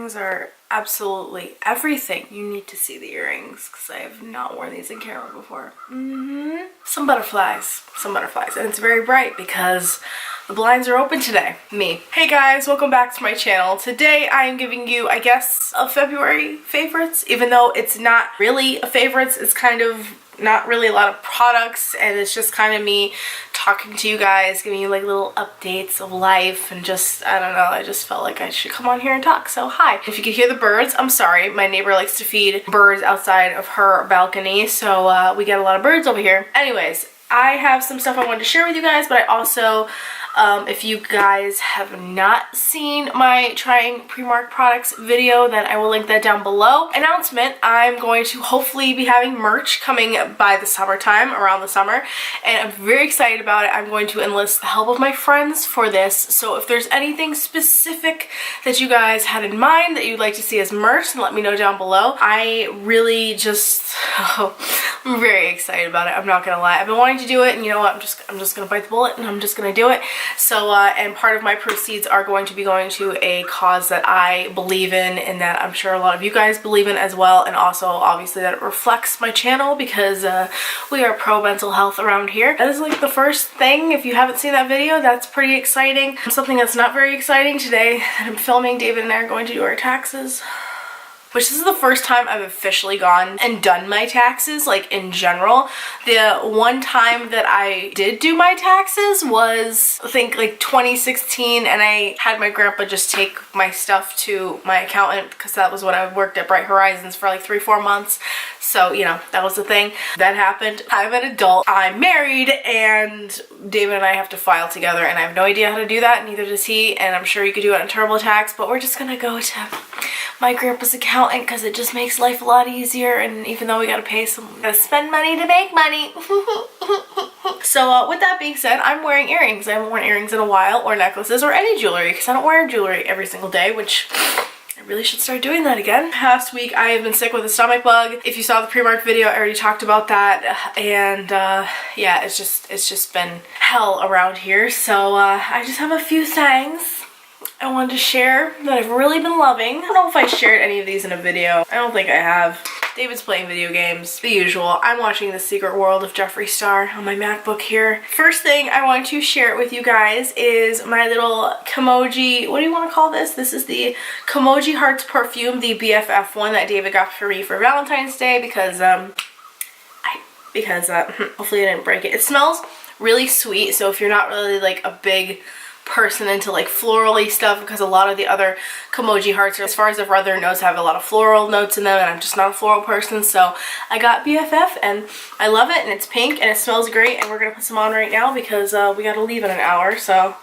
These are absolutely everything. You need to see the earrings because I have not worn these in camera before. Some butterflies. And it's very bright because the blinds are open today. Me. Hey guys, welcome back to my channel. Today I am giving you, I guess, a February favorites, even though it's not really a favorites. It's kind of not really a lot of products, and it's just kind of me talking to you guys, giving you like little updates of life, and just, I don't know, I just felt like I should come on here and talk. So hi. If you could hear the birds, I'm sorry. My neighbor likes to feed birds outside of her balcony, so we get a lot of birds over here. Anyways, I have some stuff I wanted to share with you guys, but I also, if you guys have not seen my trying Primark products video, then I will link that down below. Announcement, I'm going to hopefully be having merch coming by the summertime, around the summer, and I'm very excited about it. I'm going to enlist the help of my friends for this, so if there's anything specific that you guys had in mind that you'd like to see as merch, then let me know down below. I really just, I'm very excited about it. I'm not gonna lie. I've been wanting to do it, and you know what? I'm just gonna bite the bullet, and I'm just gonna do it. So, and part of my proceeds are going to be going to a cause that I believe in, and that I'm sure a lot of you guys believe in as well, and also obviously that it reflects my channel because we are pro mental health around here. That is like the first thing. If you haven't seen that video, that's pretty exciting. Something that's not very exciting today that I'm filming, David and I are going to do our taxes. Which this is the first time I've officially gone and done my taxes, like in general. The one time that I did do my taxes was, I think, like 2016, and I had my grandpa just take my stuff to my accountant because that was when I worked at Bright Horizons for like 3-4 months. So, you know, that was the thing. That happened. I'm an adult, I'm married, and David and I have to file together, and I have no idea how to do that, neither does he, and I'm sure you could do it on TurboTax, but we're just gonna go to my grandpa's accountant because it just makes life a lot easier, and even though we gotta spend money to make money. So with that being said, I'm wearing earrings. I haven't worn earrings in a while, or necklaces, or any jewelry, because I don't wear jewelry every single day, which I really should start doing that again. Past week I have been sick with a stomach bug. If you saw the Primark video, I already talked about that, and yeah, it's just been hell around here. So I just have a few things I wanted to share that I've really been loving. I don't know if I shared any of these in a video. I don't think I have. David's playing video games, the usual. I'm watching The Secret World of Jeffree Star on my MacBook here. First thing I want to share with you guys is my little KIMOJI, what do you want to call this? This is the KIMOJI Hearts perfume, the BFF one that David got for me for Valentine's Day because hopefully I didn't break it. It smells really sweet, so if you're not really like a big person into like florally stuff, because a lot of the other KIMOJI Hearts, as far as the other notes, have a lot of floral notes in them, and I'm just not a floral person, so I got BFF and I love it, and it's pink and it smells great, and we're gonna put some on right now because we gotta leave in an hour, so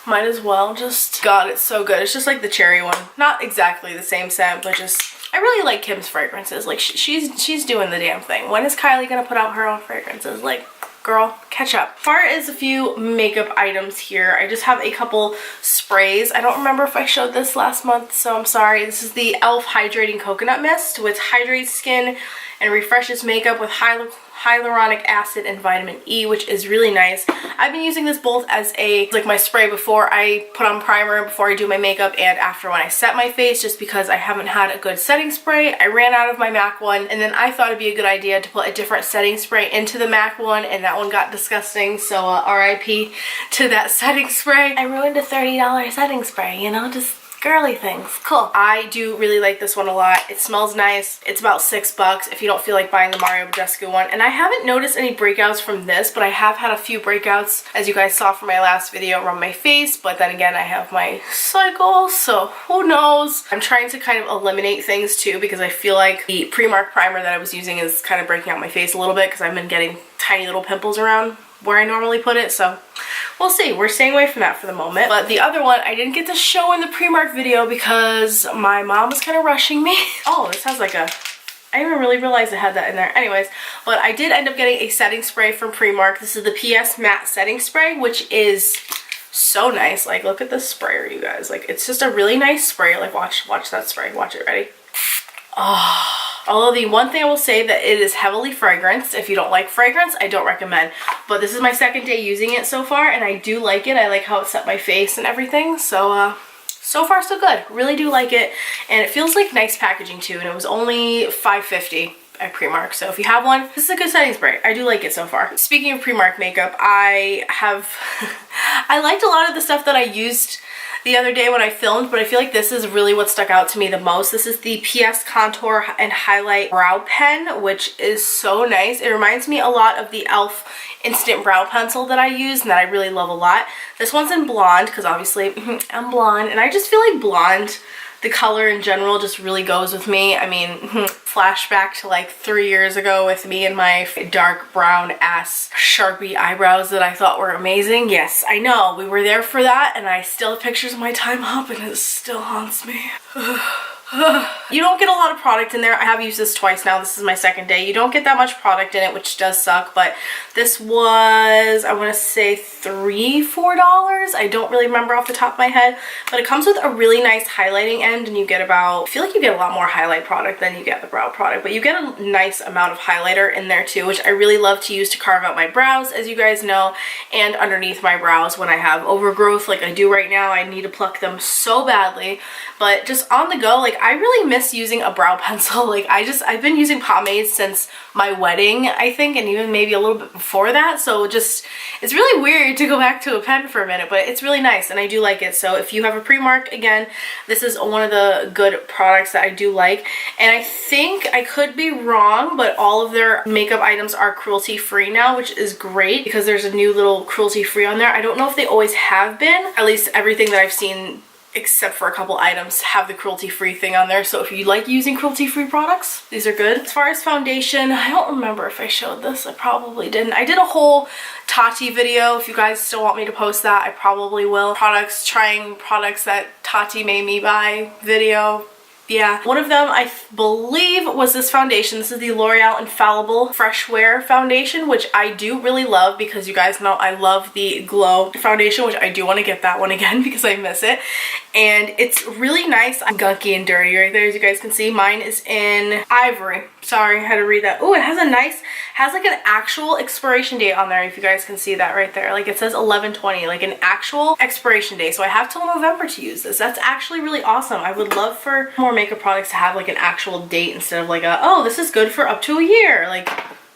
might as well just. God, it's so good. It's just like the cherry one, not exactly the same scent, but just, I really like Kim's fragrances. Like she's doing the damn thing. When is Kylie gonna put out her own fragrances? Like, girl, catch up. As far as a few makeup items here, I just have a couple sprays. I don't remember if I showed this last month, so I'm sorry. This is the e.l.f. Hydrating Coconut Mist, which hydrates skin and refreshes makeup with hyaluronic acid and vitamin E, which is really nice. I've been using this both as like my spray before I put on primer, before I do my makeup, and after when I set my face, just because I haven't had a good setting spray. I ran out of my MAC one, and then I thought it'd be a good idea to put a different setting spray into the MAC one, and that one got disgusting, so RIP to that setting spray. I ruined a $30 setting spray, you know, just girly things. Cool. I do really like this one a lot. It smells nice. It's about $6 if you don't feel like buying the Mario Badescu one. And I haven't noticed any breakouts from this, but I have had a few breakouts, as you guys saw from my last video, around my face. But then again, I have my cycle, so who knows? I'm trying to kind of eliminate things too, because I feel like the Primark primer that I was using is kind of breaking out my face a little bit, because I've been getting tiny little pimples around where I normally put it, so we'll see. We're staying away from that for the moment. But the other one I didn't get to show in the Primark video because my mom was kind of rushing me. Oh, this has like a, I didn't even really realize it had that in there. Anyways, but I did end up getting a setting spray from Primark. This is the PS Matte Setting Spray, which is so nice. Like, look at this sprayer, you guys. Like, it's just a really nice spray. Like, watch that spray. Watch it. Ready? Oh. Although the one thing I will say that it is heavily fragranced. If you don't like fragrance, I don't recommend. But this is my second day using it so far, and I do like it. I like how it set my face and everything. So so far so good. Really do like it, and it feels like nice packaging too, and it was only $5.50 at Primark. So if you have one, this is a good setting spray. I do like it so far. Speaking of Primark makeup, I liked a lot of the stuff that I used the other day when I filmed, but I feel like this is really what stuck out to me the most. This is the PS Contour and Highlight Brow Pen, which is so nice. It reminds me a lot of the e.l.f. Instant Brow Pencil that I use and that I really love a lot. This one's in blonde because obviously I'm blonde, and I just feel like blonde, the color in general, just really goes with me. I mean, flashback to like 3 years ago with me and my dark brown ass Sharpie eyebrows that I thought were amazing. Yes, I know, we were there for that, and I still have pictures of my time up and it still haunts me. You don't get a lot of product in there. I have used this twice now. This is my second day. You don't get that much product in it, which does suck, but this was, I want to say $3, $4. I don't really remember off the top of my head, but it comes with a really nice highlighting end, and you get about, I feel like you get a lot more highlight product than you get the brow product, but you get a nice amount of highlighter in there too, which I really love to use to carve out my brows, as you guys know, and underneath my brows when I have overgrowth like I do right now. I need to pluck them so badly, but just on the go, like, I really miss using a brow pencil. Like, I've been using pomades since my wedding, I think, and even maybe a little bit before that, so just, it's really weird to go back to a pen for a minute, but it's really nice and I do like it. So if you have a Primark, again, this is one of the good products that I do like, and I think, I could be wrong, but all of their makeup items are cruelty free now, which is great because there's a new little cruelty free on there. I don't know if they always have been, at least everything that I've seen except for a couple items have the cruelty-free thing on there. So if you like using cruelty-free products, these are good. As far as foundation, I don't remember if I showed this. I probably didn't. I did a whole Tati video. If you guys still want me to post that, I probably will. Trying products that Tati made me buy video. Yeah, one of them I believe was this foundation. This is the L'Oreal Infallible Fresh Wear Foundation, which I do really love because you guys know I love the Glow foundation, which I do want to get that one again because I miss it. And it's really nice. I'm gunky and dirty right there, as you guys can see. Mine is in Ivory. Sorry, I had to read that. Oh, it has a nice, has like an actual expiration date on there, if you guys can see that right there. Like, it says 11/20, like an actual expiration date. So I have till November to use this. That's actually really awesome. I would love for more makeup products to have like an actual date instead of like a, oh, this is good for up to a year. Like,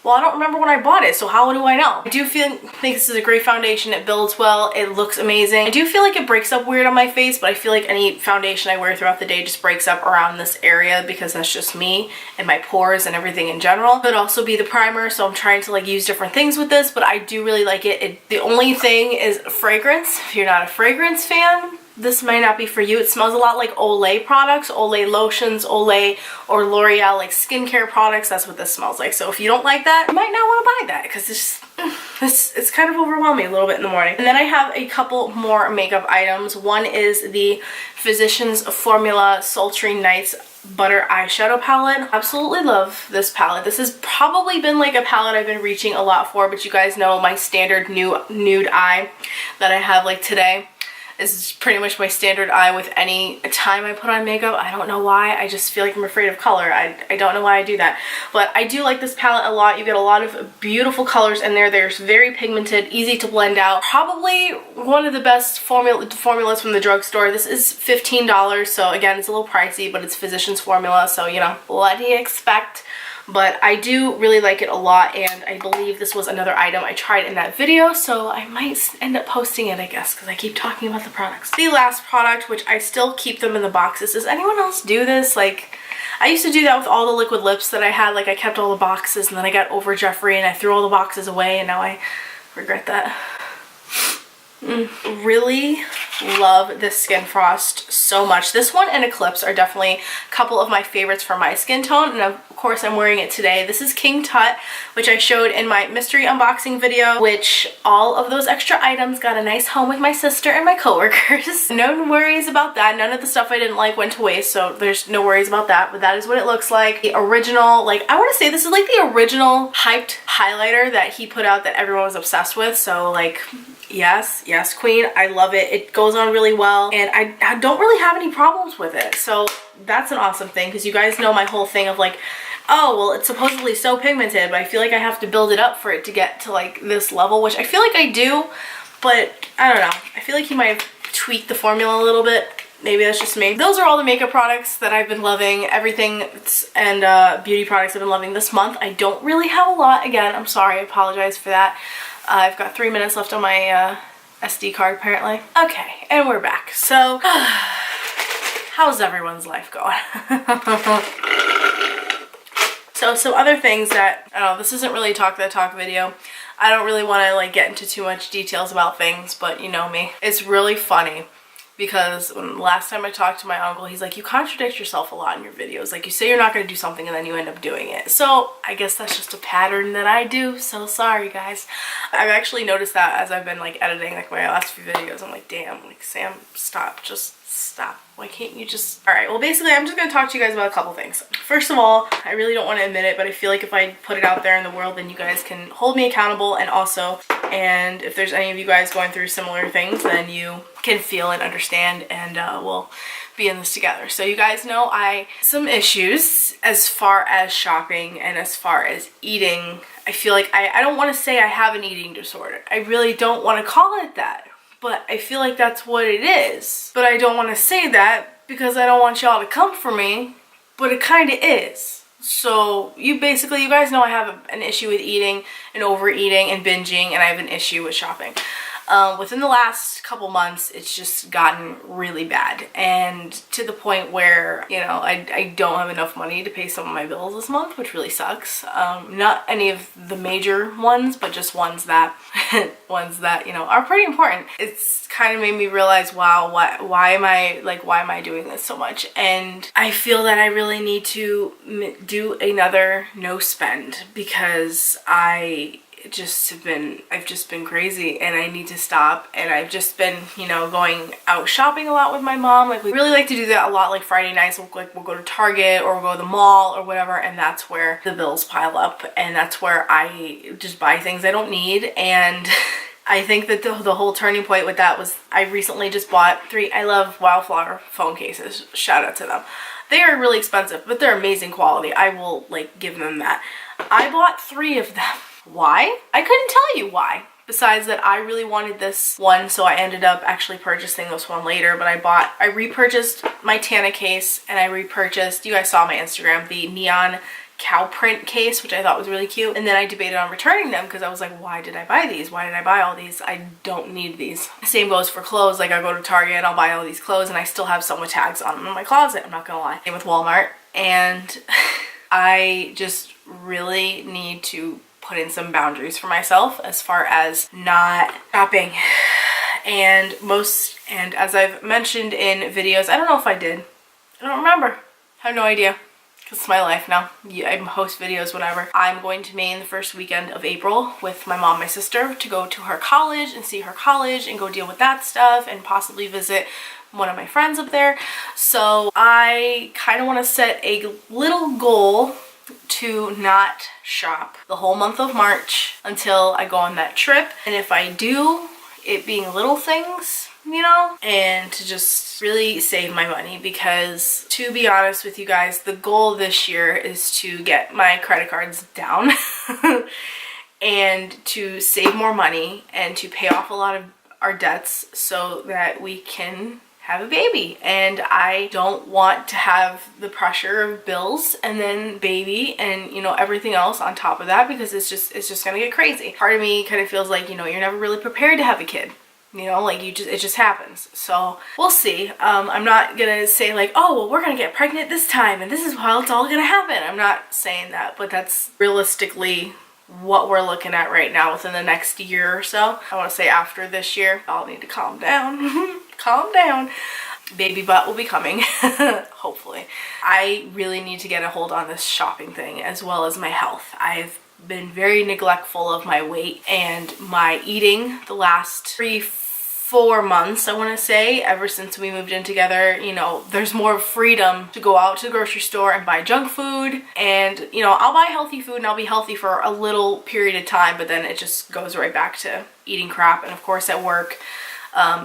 well, I don't remember when I bought it, so how do I know? I do think this is a great foundation. It builds well. It looks amazing. I do feel like it breaks up weird on my face, but I feel like any foundation I wear throughout the day just breaks up around this area because that's just me and my pores and everything in general. Could also be the primer, so I'm trying to like use different things with this, but I do really like it. The only thing is fragrance. If you're not a fragrance fan, this might not be for you. It smells a lot like Olay products, Olay lotions, Olay or L'Oreal like skincare products. That's what this smells like. So if you don't like that, you might not want to buy that because it's kind of overwhelming a little bit in the morning. And then I have a couple more makeup items. One is the Physicians Formula Sultry Nights Butter Eyeshadow Palette. Absolutely love this palette. This has probably been like a palette I've been reaching a lot for, but you guys know my standard nude eye that I have like today. This is pretty much my standard eye with any time I put on makeup. I don't know why. I just feel like I'm afraid of color. I don't know why I do that. But I do like this palette a lot. You get a lot of beautiful colors in there. They're very pigmented, easy to blend out. Probably one of the best formulas from the drugstore. This is $15. So again, it's a little pricey, but it's Physicians Formula. So, you know, what do you expect? But I do really like it a lot, and I believe this was another item I tried in that video, so I might end up posting it, I guess, because I keep talking about the products. The last product, which I still keep them in the boxes. Does anyone else do this? Like, I used to do that with all the liquid lips that I had. Like, I kept all the boxes, and then I got over Jeffree, and I threw all the boxes away, and now I regret that. Really love this Skin Frost so much. This one and Eclipse are definitely a couple of my favorites for my skin tone, and of course I'm wearing it today. This is King Tut, which I showed in my mystery unboxing video, which all of those extra items got a nice home with my sister and my coworkers. No worries about that. None of the stuff I didn't like went to waste, so there's no worries about that, but that is what it looks like. The original, like, I want to say this is like the original hyped highlighter that he put out that everyone was obsessed with, so like, yes, queen, I love it. It goes on really well, and I don't really have any problems with it, so that's an awesome thing, because you guys know my whole thing of like, oh, well, it's supposedly so pigmented, but I feel like I have to build it up for it to get to like this level, which I feel like I do, but I don't know. I feel like he might have tweaked the formula a little bit. maybe that's just me. Those are all the makeup products that I've been loving. Everything and beauty products I've been loving this month. I don't really have a lot. Again, I'm sorry. I apologize for that. I've got 3 minutes left on my SD card apparently. Okay, and we're back. So, how's everyone's life going? So some other things that, I don't know, this isn't really a talk that talk video. I don't really want to like get into too much details about things, but you know me. It's really funny because when last time I talked to my uncle, he's like, you contradict yourself a lot in your videos. Like you say you're not going to do something and then you end up doing it. So I guess that's just a pattern that I do. So sorry guys. I've actually noticed that as I've been like editing like my last few videos. I'm like, damn, like Sam, stop, just stop. Why can't you just... Alright, well basically I'm just going to talk to you guys about a couple things. First of all, I really don't want to admit it, but I feel like if I put it out there in the world, then you guys can hold me accountable, and also, and if there's any of you guys going through similar things, then you can feel and understand, and we'll be in this together. So you guys know some issues as far as shopping and as far as eating. I feel like I don't want to say I have an eating disorder. I really don't want to call it that. But I feel like that's what it is. But I don't want to say that because I don't want y'all to come for me. But it kind of is. So you guys know I have an issue with eating and overeating and binging, and I have an issue with shopping. Within the last couple months, it's just gotten really bad, and to the point where, you know, I don't have enough money to pay some of my bills this month, which really sucks. Not any of the major ones, but just ones that you know, are pretty important. It's kind of made me realize, wow, why am I doing this so much? And I feel that I really need to do another no spend, because I've just been crazy and I need to stop. And I've just been, you know, going out shopping a lot with my mom. Like we really like to do that a lot, like Friday nights we'll go to Target or we'll go to the mall or whatever, and that's where the bills pile up, and that's where I just buy things I don't need. And I think that the whole turning point with that was I recently just bought 3 I Love Wildflower phone cases. Shout out to them. They are really expensive, but they're amazing quality. I will like give them that. I bought 3 of them. Why? I couldn't tell you why. Besides that, I really wanted this one, so I ended up actually purchasing this one later. But I repurchased my Tana case, and I repurchased, you guys saw my Instagram, the neon cow print case, which I thought was really cute. And then I debated on returning them because I was like, why did I buy these? Why did I buy all these? I don't need these. Same goes for clothes. Like I go to Target and I'll buy all these clothes, and I still have some with tags on them in my closet, I'm not gonna lie. Same with Walmart. And I just really need to put in some boundaries for myself as far as not shopping. And as I've mentioned in videos, I don't know if I did. I don't remember. I have no idea. Because it's my life now. I host videos, whatever. I'm going to Maine the first weekend of April with my mom and my sister to go to her college and see her college and go deal with that stuff and possibly visit one of my friends up there. So I kind of want to set a little goal to not shop the whole month of March until I go on that trip. And if I do, it being little things, you know, and to just really save my money, because to be honest with you guys, the goal this year is to get my credit cards down and to save more money and to pay off a lot of our debts so that we can have a baby. And I don't want to have the pressure of bills and then baby and, you know, everything else on top of that, because it's just gonna get crazy. Part of me kind of feels like, you know, you're never really prepared to have a kid. You know, like it just happens. So we'll see. I'm not gonna say like, oh, well, we're gonna get pregnant this time and this is how it's all gonna happen. I'm not saying that, but that's realistically what we're looking at right now within the next year or so. I want to say after this year. I'll need to calm down. Calm down. Baby butt will be coming, hopefully. I really need to get a hold on this shopping thing as well as my health. I've been very neglectful of my weight and my eating the last 3-4 months, I want to say, ever since we moved in together. You know, there's more freedom to go out to the grocery store and buy junk food, and you know, I'll buy healthy food and I'll be healthy for a little period of time, but then it just goes right back to eating crap. And of course at work,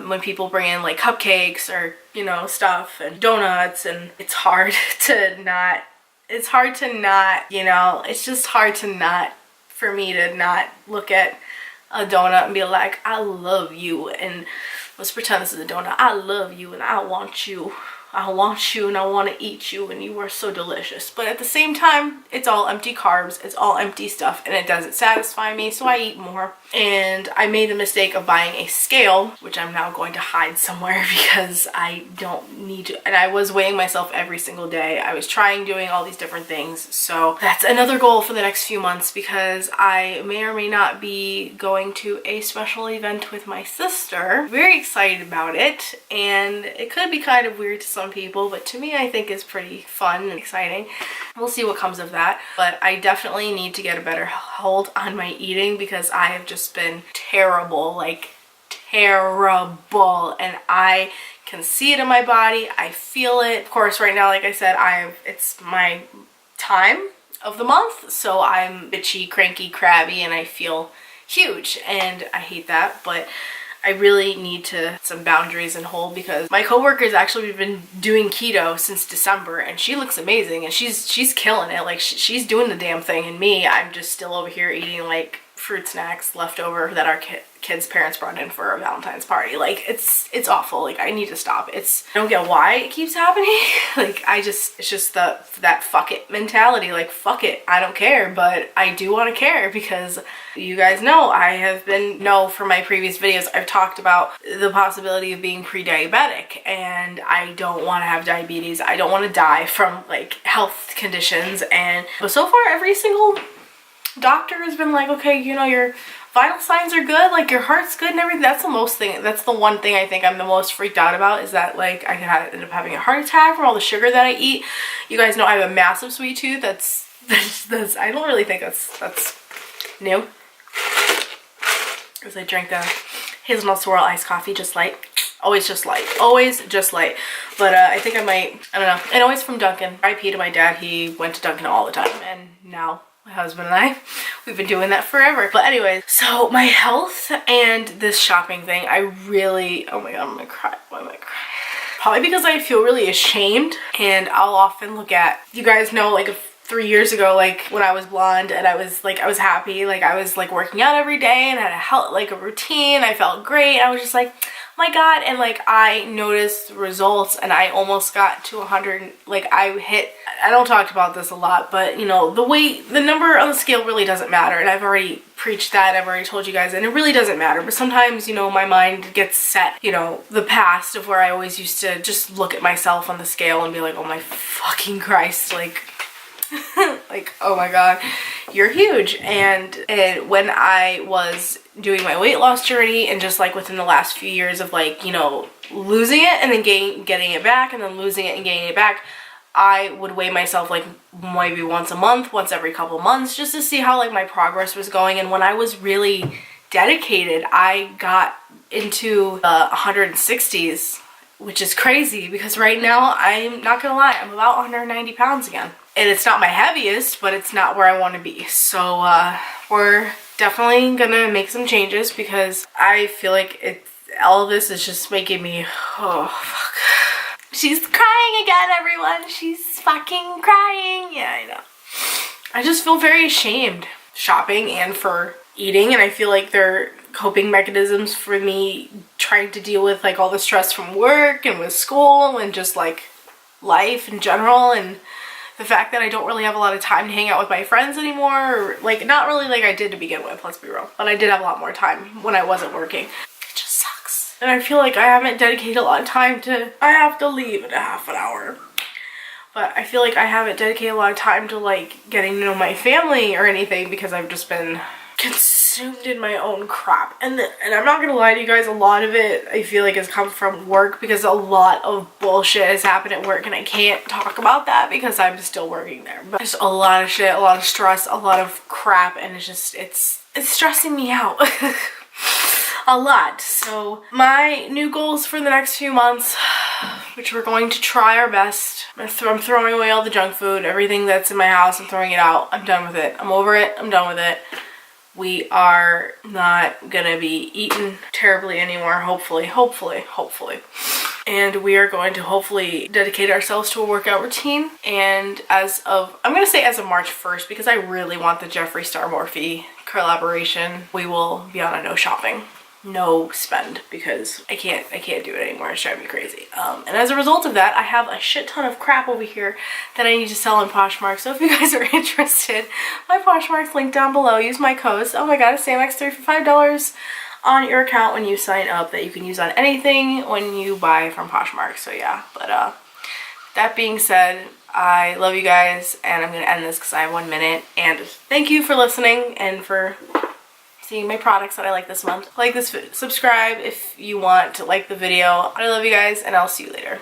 when people bring in like cupcakes or, you know, stuff and donuts, and it's just hard for me to not look at a donut and be like, I love you, and Let's pretend this is a donut. I love you and I want you. I want you and I want to eat you and you are so delicious. But at the same time, it's all empty carbs, it's all empty stuff, and it doesn't satisfy me, so I eat more. And I made the mistake of buying a scale, which I'm now going to hide somewhere because I don't need to. And I was weighing myself every single day. I was trying doing all these different things. So that's another goal for the next few months, because I may or may not be going to a special event with my sister. Very excited about it, and it could be kind of weird to some people, but to me I think is pretty fun and exciting. We'll see what comes of that, but I definitely need to get a better hold on my eating because I have just been terrible, like terrible, and I can see it in my body. I feel it. Of course, right now, like I said, it's my time of the month, so I'm bitchy, cranky, crabby, and I feel huge, and I hate that, but I really need to some boundaries and hold, because my coworker's actually been doing keto since December and she looks amazing and she's killing it. Like she's doing the damn thing, and me, I'm just still over here eating like fruit snacks left over that our kids' parents brought in for a Valentine's party. Like it's awful. Like I need to stop. I don't get why it keeps happening. Like it's just that fuck it mentality. Like fuck it, I don't care, but I do want to care, because you guys know from my previous videos I've talked about the possibility of being pre-diabetic, and I don't want to have diabetes. I don't want to die from like health conditions, but so far every single doctor has been like, okay, you know, your vital signs are good, like your heart's good and everything. That's the one thing I think I'm the most freaked out about, is that like I could end up having a heart attack from all the sugar that I eat. You guys know I have a massive sweet tooth. That's I don't really think that's new, because I drank a hazelnut swirl iced coffee, just light. Always just light. Always just light. But I think I might, I don't know. And always from Dunkin'. RIP to my dad. He went to Dunkin' all the time, and now my husband and we've been doing that forever. But anyways, so my health and this shopping thing, I really, oh my god, I'm gonna cry. Why am I crying? Probably because I feel really ashamed, and I'll often look at, you guys know, like 3 years ago, like when I was blonde and I was happy, like I was like working out every day and had a routine. I felt great. I was just like, oh my god. And like I noticed results, and I almost got to 100. Like I don't talk about this a lot, but you know, the number on the scale really doesn't matter, and I've already preached that. I've already told you guys, and it really doesn't matter. But sometimes, you know, my mind gets set, you know, the past of where I always used to just look at myself on the scale and be like, oh my fucking Christ, like like, oh my god, you're huge. And when I was doing my weight loss journey, and just like within the last few years of like, you know, losing it and then getting it back, and then losing it and gaining it back, I would weigh myself like maybe once a month, once every couple months, just to see how like my progress was going. And when I was really dedicated, I got into the 160s, which is crazy, because right now, I'm not gonna lie, I'm about 190 pounds again. And it's not my heaviest, but it's not where I want to be. So we're definitely gonna make some changes, because I feel like all of this is just making me, oh fuck. She's crying again, everyone. She's fucking crying. Yeah, I know. I just feel very ashamed shopping and for eating, and I feel like they're coping mechanisms for me trying to deal with like all the stress from work and with school and just like life in general, and the fact that I don't really have a lot of time to hang out with my friends anymore, or like not really like I did to begin with, let's be real, but I did have a lot more time when I wasn't working. It just sucks. And I feel like I haven't dedicated a lot of time I have to leave in a half an hour. But I feel like I haven't dedicated a lot of time to like getting to know my family or anything, because I've just been consumed in my own crap. And I'm not gonna lie to you guys, a lot of it I feel like has come from work, because a lot of bullshit has happened at work, and I can't talk about that because I'm still working there. But there's a lot of shit, a lot of stress, a lot of crap, and it's stressing me out. A lot. So my new goals for the next few months, which we're going to try our best. I'm throwing away all the junk food, everything that's in my house, I'm throwing it out. I'm done with it. I'm over it. I'm done with it. We are not gonna be eating terribly anymore, hopefully. And we are going to hopefully dedicate ourselves to a workout routine. And I'm gonna say as of March 1st, because I really want the Jeffree Star Morphe collaboration, we will be on a no shopping no spend because I can't do it anymore. It's driving me crazy. And as a result of that, I have a shit ton of crap over here that I need to sell on Poshmark. So if you guys are interested, my Poshmark's linked down below. Use my codes. Oh my god, it's SamX3 for $5 on your account when you sign up that you can use on anything when you buy from Poshmark. So yeah, but that being said, I love you guys and I'm gonna end this because I have 1 minute. And thank you for listening and for seeing my products that I like this month. Like this, subscribe if you want to like the video. I love you guys and I'll see you later.